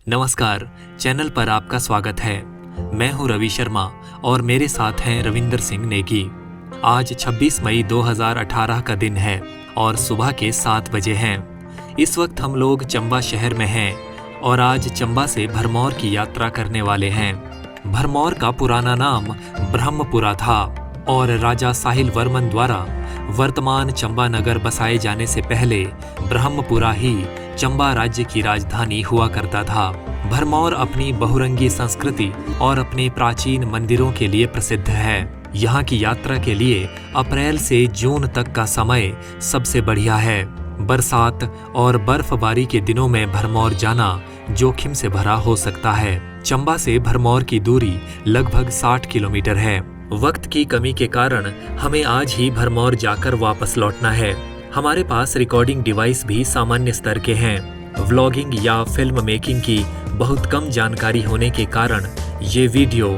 नमस्कार, चैनल पर आपका स्वागत है। मैं हूं रवि शर्मा और मेरे साथ हैं रविंदर सिंह नेगी। आज 26 मई 2018 का दिन है और सुबह के 7 बजे हैं। इस वक्त हम लोग चंबा शहर में हैं और आज चंबा से भरमौर की यात्रा करने वाले हैं। भरमौर का पुराना नाम ब्रह्मपुरा था और राजा साहिल वर्मन द्वारा वर्तमान चंबा नगर बसाए जाने से पहले ब्रह्मपुरा ही चंबा राज्य की राजधानी हुआ करता था। भरमौर अपनी बहुरंगी संस्कृति और अपने प्राचीन मंदिरों के लिए प्रसिद्ध है। यहाँ की यात्रा के लिए अप्रैल से जून तक का समय सबसे बढ़िया है। बरसात और बर्फबारी के दिनों में भरमौर जाना जोखिम से भरा हो सकता है। चंबा से भरमौर की दूरी लगभग 60 किलोमीटर है। वक्त की कमी के कारण हमें आज ही भरमौर जाकर वापस लौटना है। हमारे पास रिकॉर्डिंग डिवाइस भी सामान्य स्तर के हैं। व्लॉगिंग या फिल्म मेकिंग की बहुत कम जानकारी होने के कारण ये वीडियो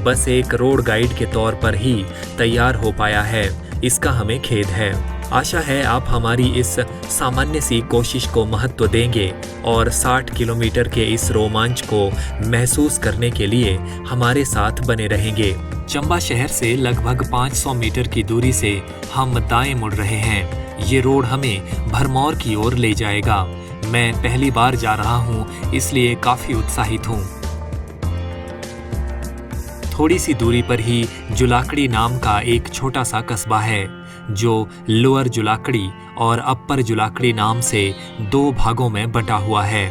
बस एक रोड गाइड के तौर पर ही तैयार हो पाया है। इसका हमें खेद है। आशा है आप हमारी इस सामान्य सी कोशिश को महत्व देंगे और 60 किलोमीटर के इस रोमांच को महसूस करने के लिए हमारे साथ बने रहेंगे। चंबा शहर से लगभग 500 मीटर की दूरी से हम दाएं मुड़ रहे हैं। ये रोड हमें भरमौर की ओर ले जाएगा। मैं पहली बार जा रहा हूँ, इसलिए काफी उत्साहित हूँ। थोड़ी सी दूरी पर ही जुलाकड़ी नाम का एक छोटा सा कस्बा है जो लोअर जुलाकड़ी और अप्पर जुलाकड़ी नाम से 2 भागों में बटा हुआ है।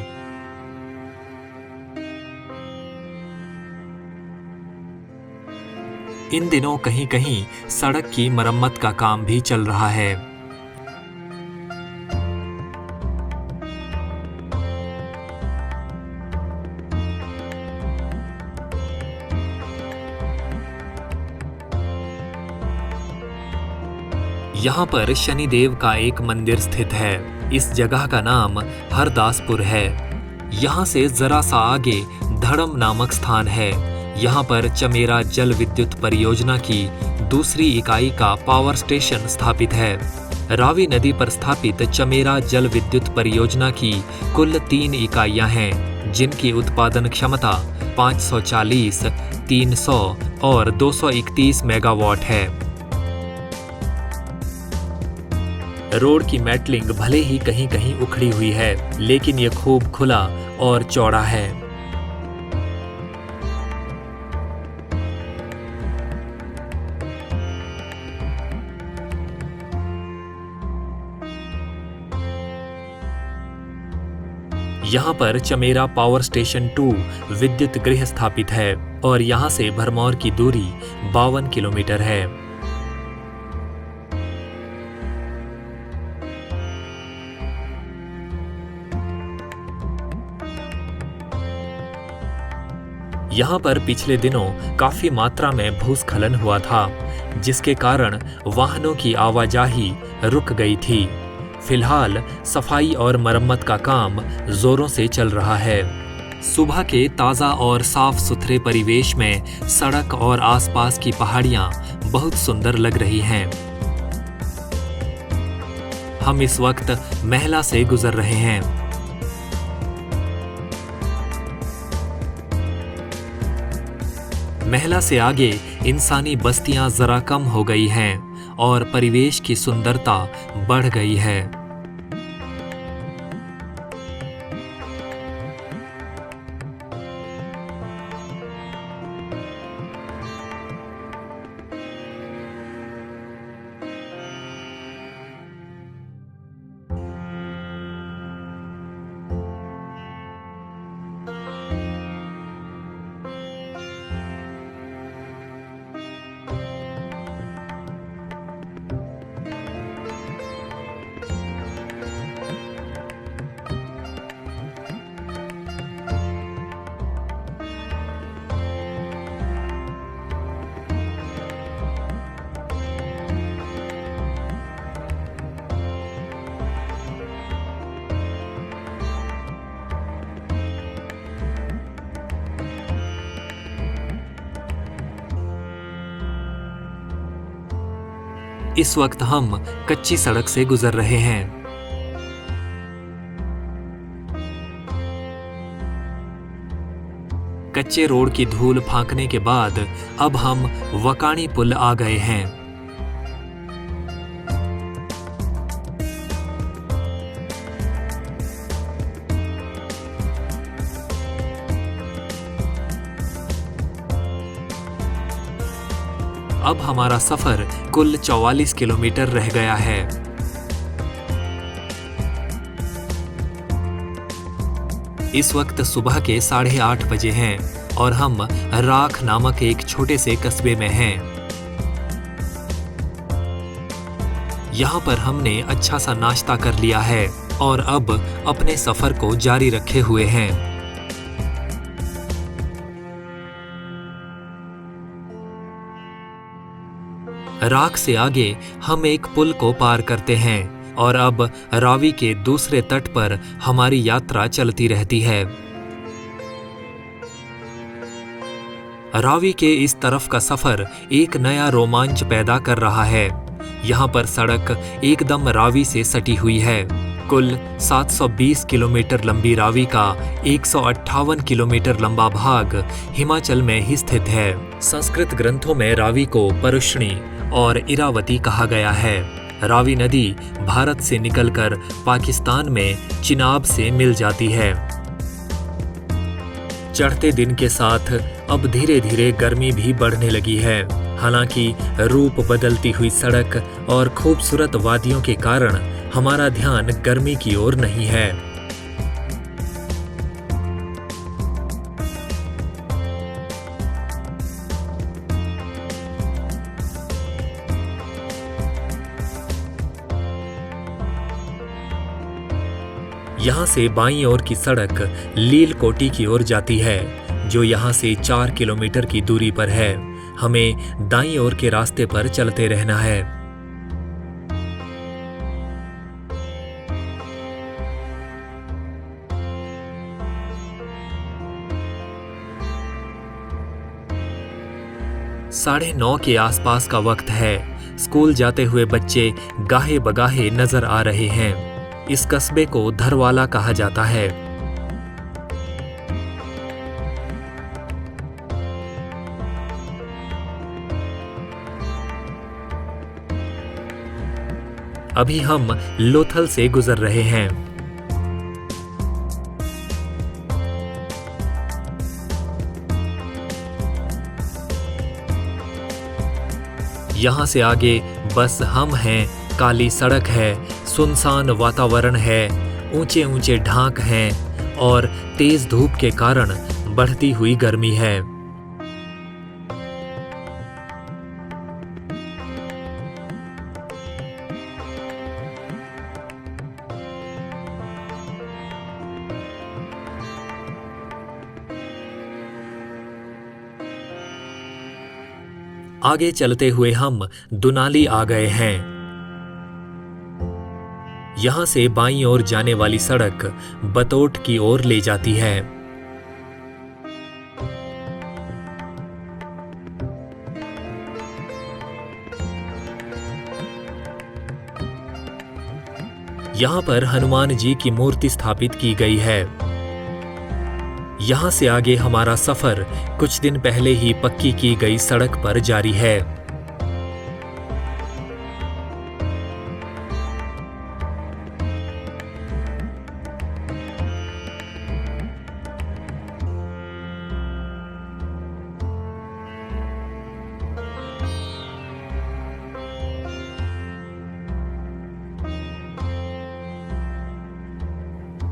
इन दिनों कहीं कहीं सड़क की मरम्मत का काम भी चल रहा है। यहाँ पर शनिदेव का एक मंदिर स्थित है। इस जगह का नाम हरदासपुर है। यहाँ से जरा सा आगे धड़म नामक स्थान है। यहाँ पर चमेरा जल विद्युत परियोजना की दूसरी इकाई का पावर स्टेशन स्थापित है। रावी नदी पर स्थापित चमेरा जल विद्युत परियोजना की कुल 3 इकाइयां हैं, जिनकी उत्पादन क्षमता 540, 300 और 231 मेगावाट है। रोड की मेटलिंग भले ही कहीं कहीं उखड़ी हुई है, लेकिन ये खूब खुला और चौड़ा है। यहाँ पर चमेरा पावर स्टेशन 2 विद्युत गृह स्थापित है और यहाँ से भरमौर की दूरी 52 किलोमीटर है। यहाँ पर पिछले दिनों काफी मात्रा में भूस्खलन हुआ था, जिसके कारण वाहनों की आवाजाही रुक गई थी। फिलहाल सफाई और मरम्मत का काम जोरों से चल रहा है। सुबह के ताज़ा और साफ सुथरे परिवेश में सड़क और आसपास की पहाड़ियाँ बहुत सुंदर लग रही हैं। हम इस वक्त महला से गुजर रहे हैं। महला से आगे इंसानी बस्तियां जरा कम हो गई हैं और परिवेश की सुंदरता बढ़ गई है। इस वक्त हम कच्ची सड़क से गुजर रहे हैं। कच्चे रोड की धूल फांकने के बाद अब हम वकाणी पुल आ गए हैं। अब हमारा सफर कुल 44 किलोमीटर रह गया है। इस वक्त सुबह के 8:30 बजे हैं और हम राख नामक एक छोटे से कस्बे में हैं। यहाँ पर हमने अच्छा सा नाश्ता कर लिया है और अब अपने सफर को जारी रखे हुए हैं। राख से आगे हम एक पुल को पार करते हैं और अब रावी के दूसरे तट पर हमारी यात्रा चलती रहती है। रावी के इस तरफ का सफर एक नया रोमांच पैदा कर रहा है। यहाँ पर सड़क एकदम रावी से सटी हुई है। कुल 720 किलोमीटर लंबी रावी का 158 किलोमीटर लंबा भाग हिमाचल में ही स्थित है। संस्कृत ग्रंथों में रावी को परुष्णी और इरावती कहा गया है। रावी नदी भारत से निकलकर पाकिस्तान में चिनाब से मिल जाती है। चढ़ते दिन के साथ अब धीरे धीरे गर्मी भी बढ़ने लगी है। हालांकि रूप बदलती हुई सड़क और खूबसूरत वादियों के कारण हमारा ध्यान गर्मी की ओर नहीं है। यहाँ से बाईं ओर की सड़क लील कोटी की ओर जाती है, जो यहाँ से 4 किलोमीटर की दूरी पर है। हमें दाईं ओर के रास्ते पर चलते रहना है। साढ़े 9 के आसपास का वक्त है। स्कूल जाते हुए बच्चे गाहे बगाहे नजर आ रहे हैं। इस कस्बे को धरवाला कहा जाता है। अभी हम लोथल से गुजर रहे हैं। यहां से आगे बस हम हैं, काली सड़क है, सुनसान वातावरण है, ऊंचे ऊंचे ढांक हैं और तेज धूप के कारण बढ़ती हुई गर्मी है। आगे चलते हुए हम दुनाली आ गए हैं। यहां से बाईं ओर जाने वाली सड़क बतोट की ओर ले जाती है। यहां पर हनुमान जी की मूर्ति स्थापित की गई है। यहां से आगे हमारा सफर कुछ दिन पहले ही पक्की की गई सड़क पर जारी है।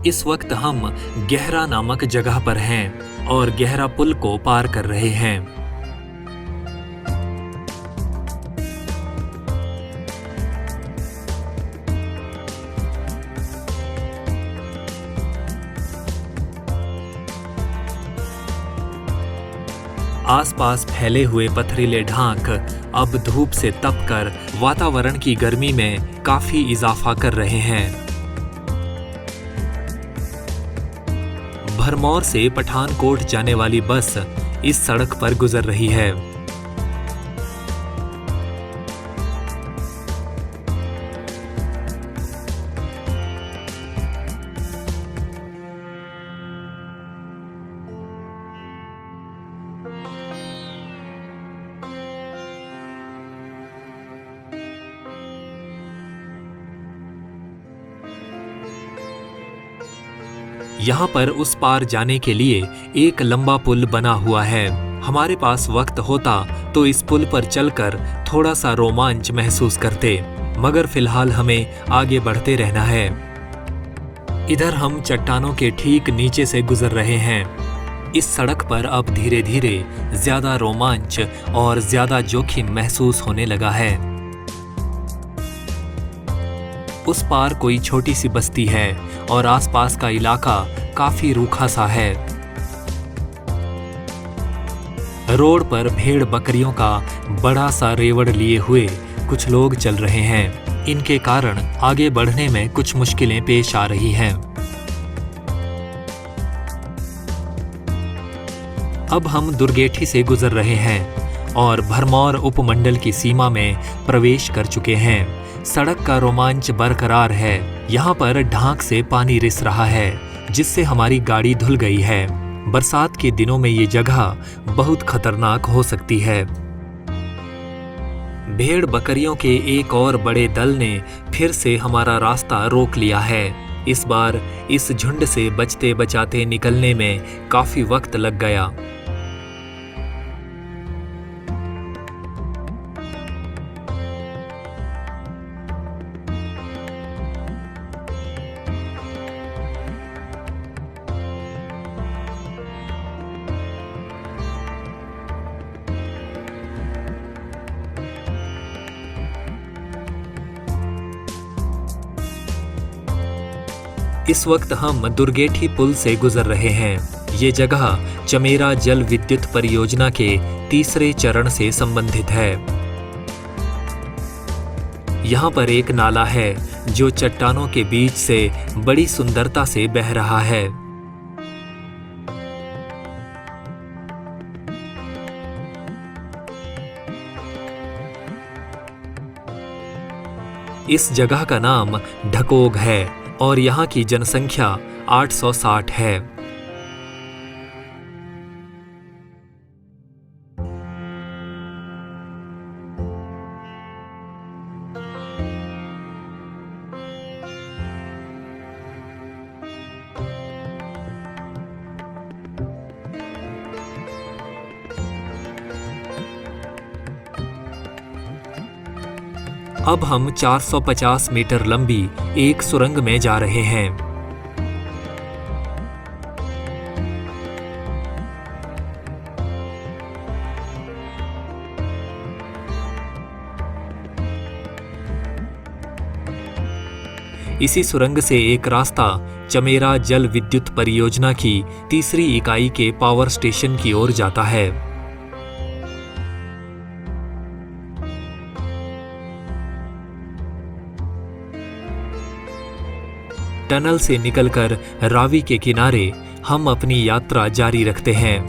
इस वक्त हम गहरा नामक जगह पर हैं और गहरा पुल को पार कर रहे हैं। आसपास फैले हुए पथरीले ढांक अब धूप से तपकर वातावरण की गर्मी में काफी इजाफा कर रहे हैं। भरमौर से पठानकोट जाने वाली बस इस सड़क पर गुजर रही है। यहाँ पर उस पार जाने के लिए एक लंबा पुल बना हुआ है। हमारे पास वक्त होता तो इस पुल पर चलकर थोड़ा सा रोमांच महसूस करते, मगर फिलहाल हमें आगे बढ़ते रहना है। इधर हम चट्टानों के ठीक नीचे से गुजर रहे हैं। इस सड़क पर अब धीरे धीरे ज्यादा रोमांच और ज्यादा जोखिम महसूस होने लगा है। उस पार कोई छोटी सी बस्ती है और आसपास का इलाका काफी रूखा सा है। रोड पर भेड़ बकरियों का बड़ा सा रेवड़ लिए हुए कुछ लोग चल रहे हैं। इनके कारण आगे बढ़ने में कुछ मुश्किलें पेश आ रही हैं। अब हम दुर्गेठी से गुजर रहे हैं और भरमौर उपमंडल की सीमा में प्रवेश कर चुके हैं। सड़क का रोमांच बरकरार है। यहाँ पर ढांक से पानी रिस रहा है, जिससे हमारी गाड़ी धुल गई है। बरसात के दिनों में ये जगह बहुत खतरनाक हो सकती है। भेड़ बकरियों के एक और बड़े दल ने फिर से हमारा रास्ता रोक लिया है। इस बार इस झुंड से बचते बचाते निकलने में काफी वक्त लग गया। इस वक्त हम दुर्गेठी पुल से गुजर रहे हैं। ये जगह चमेरा जल विद्युत परियोजना के तीसरे चरण से संबंधित है। यहाँ पर एक नाला है जो चट्टानों के बीच से बड़ी सुंदरता से बह रहा है। इस जगह का नाम ढकोग है और यहाँ की जनसंख्या 860 है। अब हम 450 मीटर लंबी एक सुरंग में जा रहे हैं। इसी सुरंग से एक रास्ता चमेरा जल विद्युत परियोजना की तीसरी इकाई के पावर स्टेशन की ओर जाता है। टनल से निकलकर रावी के किनारे हम अपनी यात्रा जारी रखते हैं।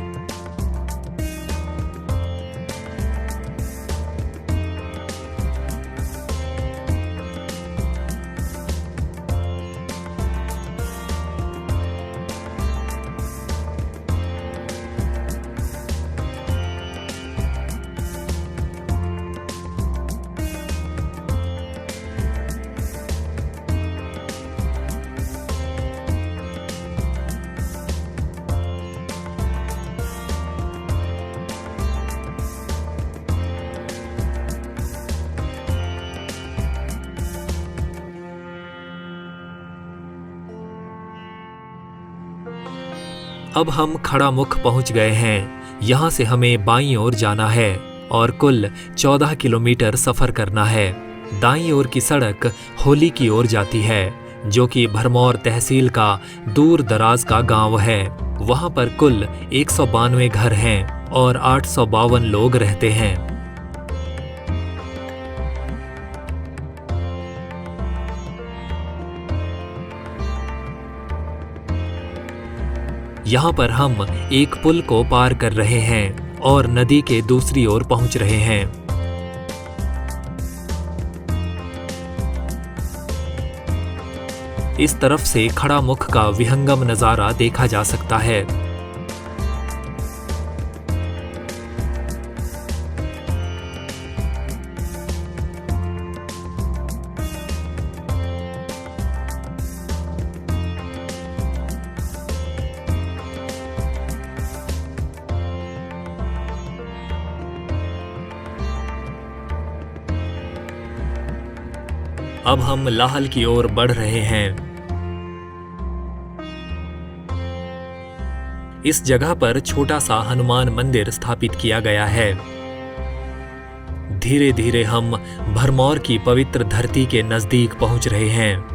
अब हम खड़ामुख पहुंच गए हैं। यहाँ से हमें बाईं ओर जाना है और कुल 14 किलोमीटर सफर करना है। दाईं ओर की सड़क होली की ओर जाती है, जो कि भरमौर तहसील का दूर दराज का गांव है। वहां पर कुल 192 घर हैं और 852 लोग रहते हैं। यहाँ पर हम एक पुल को पार कर रहे हैं और नदी के दूसरी ओर पहुंच रहे हैं। इस तरफ से खड़ामुख का विहंगम नजारा देखा जा सकता है। अब हम लाहल की ओर बढ़ रहे हैं। इस जगह पर छोटा सा हनुमान मंदिर स्थापित किया गया है। धीरे धीरे हम भरमौर की पवित्र धरती के नजदीक पहुंच रहे हैं।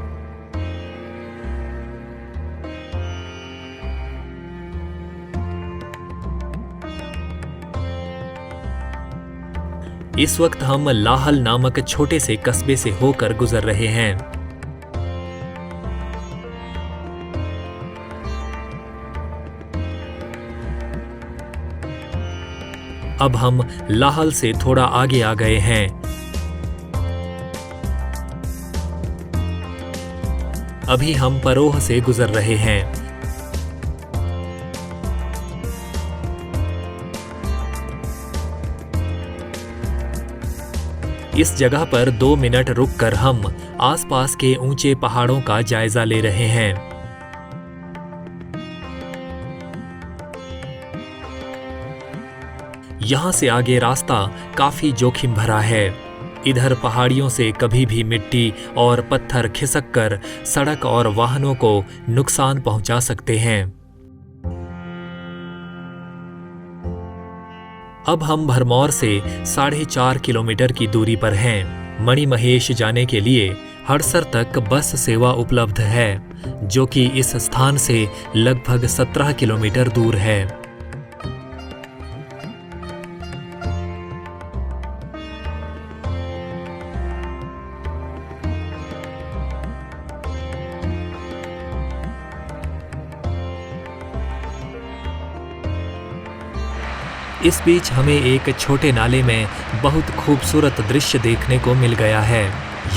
इस वक्त हम लाहल नामक छोटे से कस्बे से होकर गुजर रहे हैं। अब हम लाहल से थोड़ा आगे आ गए हैं। अभी हम परोह से गुजर रहे हैं। इस जगह पर 2 मिनट रुककर हम आसपास के ऊंचे पहाड़ों का जायजा ले रहे हैं। यहां से आगे रास्ता काफी जोखिम भरा है। इधर पहाड़ियों से कभी भी मिट्टी और पत्थर खिसक कर सड़क और वाहनों को नुकसान पहुंचा सकते हैं। अब हम भरमौर से 4.5 किलोमीटर की दूरी पर हैं। मणिमहेश जाने के लिए हड़सर तक बस सेवा उपलब्ध है, जो कि इस स्थान से लगभग 17 किलोमीटर दूर है। इस बीच हमें एक छोटे नाले में बहुत खूबसूरत दृश्य देखने को मिल गया है।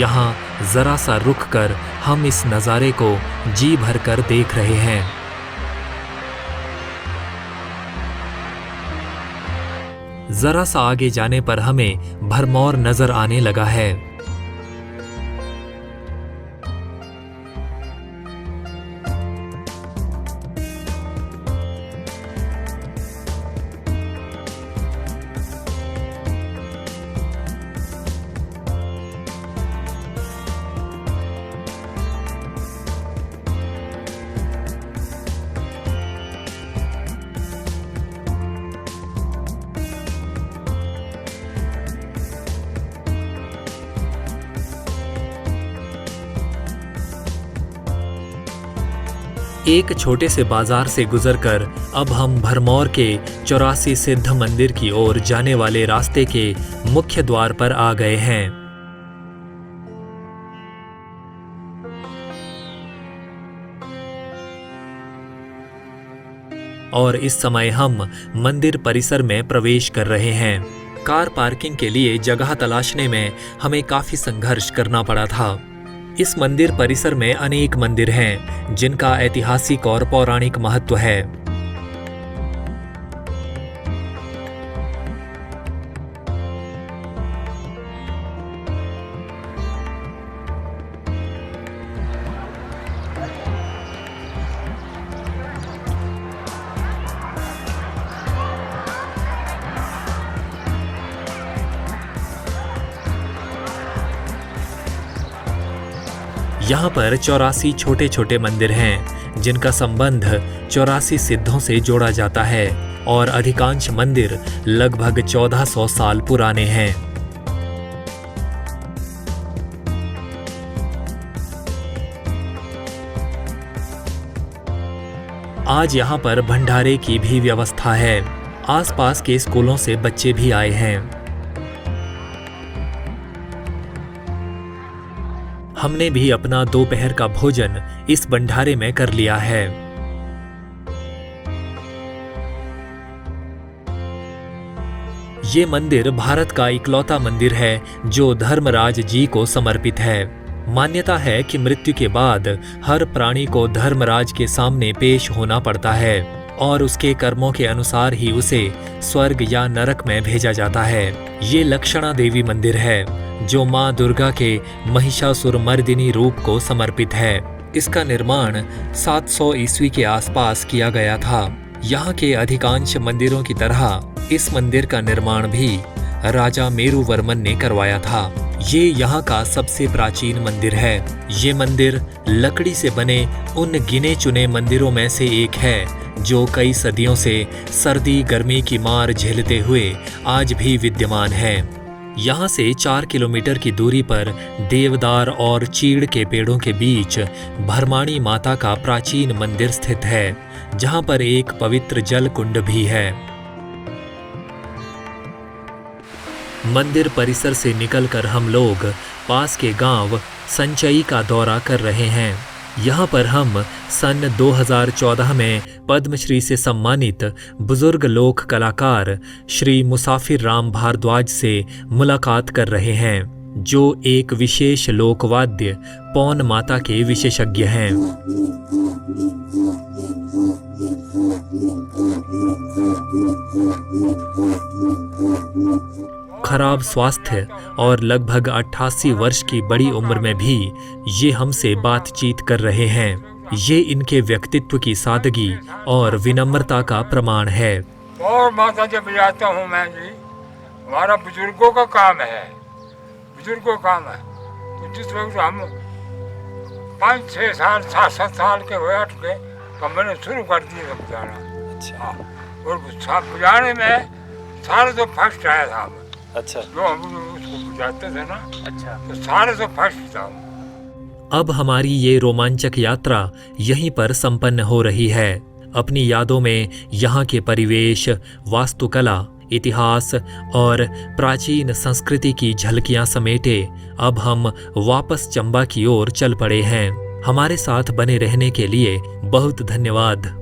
यहाँ जरा सा रुक कर हम इस नज़ारे को जी भर कर देख रहे हैं। जरा सा आगे जाने पर हमें भरमौर नजर आने लगा है। एक छोटे से बाजार से गुजरकर अब हम भरमौर के 84 सिद्ध मंदिर की ओर जाने वाले रास्ते के मुख्य द्वार पर आ गए हैं। और इस समय हम मंदिर परिसर में प्रवेश कर रहे हैं। कार पार्किंग के लिए जगह तलाशने में हमें काफी संघर्ष करना पड़ा था। इस मंदिर परिसर में अनेक मंदिर हैं, जिनका ऐतिहासिक और पौराणिक महत्व है। यहाँ पर 84 छोटे छोटे मंदिर हैं, जिनका संबंध 84 सिद्धों से जोड़ा जाता है और अधिकांश मंदिर लगभग 1400 साल पुराने हैं। आज यहाँ पर भंडारे की भी व्यवस्था है। आसपास के स्कूलों से बच्चे भी आए हैं। हमने भी अपना दोपहर का भोजन इस भंडारे में कर लिया है। ये मंदिर भारत का इकलौता मंदिर है जो धर्मराज जी को समर्पित है। मान्यता है कि मृत्यु के बाद हर प्राणी को धर्मराज के सामने पेश होना पड़ता है और उसके कर्मों के अनुसार ही उसे स्वर्ग या नरक में भेजा जाता है। ये लक्षणा देवी मंदिर है, जो मां दुर्गा के महिषासुरमर्दिनी रूप को समर्पित है। इसका निर्माण 700 ईस्वी के आसपास किया गया था। यहाँ के अधिकांश मंदिरों की तरह इस मंदिर का निर्माण भी राजा मेरुवर्मन ने करवाया था। ये यहाँ का सबसे प्राचीन मंदिर है। ये मंदिर लकड़ी से बने उन गिने चुने मंदिरों में से एक है जो कई सदियों से सर्दी गर्मी की मार झेलते हुए आज भी विद्यमान है। यहाँ से 4 किलोमीटर की दूरी पर देवदार और चीड़ के पेड़ों के बीच भरमाणी माता का प्राचीन मंदिर स्थित है, जहाँ पर एक पवित्र जल कुंड भी है। मंदिर परिसर से निकलकर हम लोग पास के गांव संचई का दौरा कर रहे हैं। यहाँ पर हम सन 2014 में पद्मश्री से सम्मानित बुजुर्ग लोक कलाकार श्री मुसाफिर राम भारद्वाज से मुलाकात कर रहे हैं, जो एक विशेष लोकवाद्य पौन माता के विशेषज्ञ हैं। खराब स्वास्थ्य और लगभग 88 वर्ष की बड़ी उम्र में भी ये हमसे बातचीत कर रहे हैं। ये इनके व्यक्तित्व की सादगी और विनम्रता का प्रमाण है। और माता जब बजाता हूँ मैं जी, हमारा बुजुर्गों का काम है, बुजुर्गों का काम है। तो जिस वक्त हम 5-6 साल 7 साल के हुए उठ के तो मैंने शुरू कर दिया बजाना। अच्छा। और बजाने में सारे तो फर्स्ट आया था। अच्छा। जो हम उसको बुझाते थे ना, अच्छा, तो सारे तो फर्स्ट था। अब हमारी ये रोमांचक यात्रा यहीं पर संपन्न हो रही है। अपनी यादों में यहाँ के परिवेश, वास्तुकला, इतिहास और प्राचीन संस्कृति की झलकियां समेटे अब हम वापस चंबा की ओर चल पड़े हैं। हमारे साथ बने रहने के लिए बहुत धन्यवाद।